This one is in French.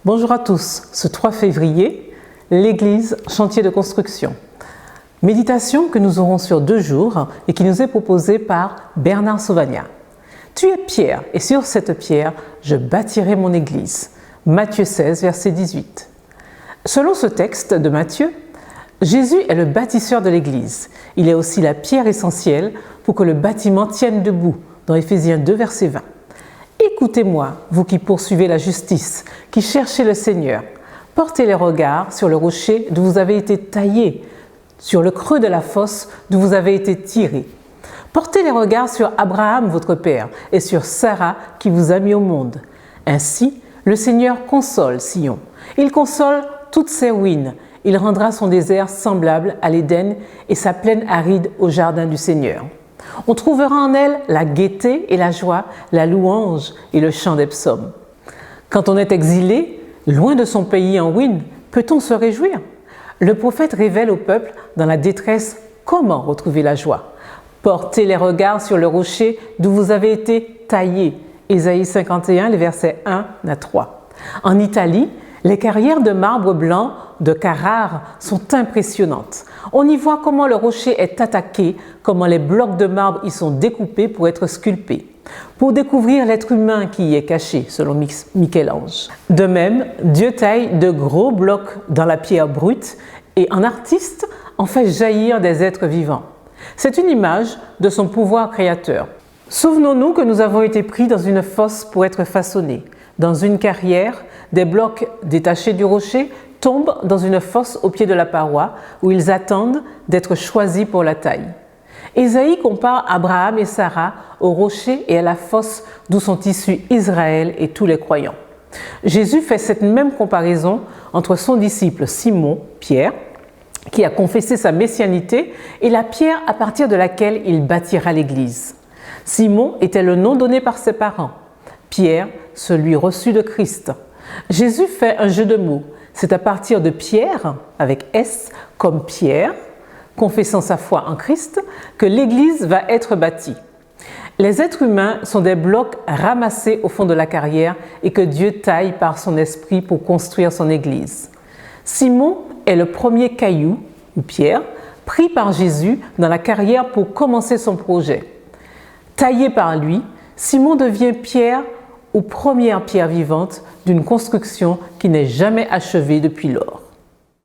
Bonjour à tous, ce 3 février, l'Église, chantier de construction. Méditation que nous aurons sur 2 jours et qui nous est proposée par Bernard Sauvagnat. Tu es pierre et sur cette pierre, je bâtirai mon Église. Matthieu 16, verset 18. Selon ce texte de Matthieu, Jésus est le bâtisseur de l'Église. Il est aussi la pierre essentielle pour que le bâtiment tienne debout, dans Éphésiens 2, verset 20. Écoutez-moi, vous qui poursuivez la justice, qui cherchez le Seigneur. Portez les regards sur le rocher d'où vous avez été taillé, sur le creux de la fosse d'où vous avez été tiré. Portez les regards sur Abraham, votre père, et sur Sarah qui vous a mis au monde. Ainsi, le Seigneur console Sion. Il console toutes ses ruines. Il rendra son désert semblable à l'Éden et sa plaine aride au jardin du Seigneur. On trouvera en elle la gaieté et la joie, la louange et le chant des psaumes. Quand on est exilé, loin de son pays en ruine, peut-on se réjouir? Le prophète révèle au peuple dans la détresse comment retrouver la joie. Portez les regards sur le rocher d'où vous avez été taillés. Ésaïe 51, les versets 1 à 3. En Italie, les carrières de marbre blanc de Carrare sont impressionnantes. On y voit comment le rocher est attaqué, comment les blocs de marbre y sont découpés pour être sculptés, pour découvrir l'être humain qui y est caché, selon Michel-Ange. De même, Dieu taille de gros blocs dans la pierre brute et en artiste en fait jaillir des êtres vivants. C'est une image de son pouvoir créateur. Souvenons-nous que nous avons été pris dans une fosse pour être façonnés. Dans une carrière, des blocs détachés du rocher tombent dans une fosse au pied de la paroi où ils attendent d'être choisis pour la taille. Ésaïe compare Abraham et Sarah au rocher et à la fosse d'où sont issus Israël et tous les croyants. Jésus fait cette même comparaison entre son disciple Simon, Pierre, qui a confessé sa messianité, et la pierre à partir de laquelle il bâtira l'Église. Simon était le nom donné par ses parents. Pierre, celui reçu de Christ. Jésus fait un jeu de mots. C'est à partir de Pierre, avec S, comme Pierre, confessant sa foi en Christ, que l'Église va être bâtie. Les êtres humains sont des blocs ramassés au fond de la carrière et que Dieu taille par son esprit pour construire son Église. Simon est le premier caillou, ou pierre, pris par Jésus dans la carrière pour commencer son projet. Taillé par lui, Simon devient pierre ou première pierre vivante d'une construction qui n'est jamais achevée depuis lors.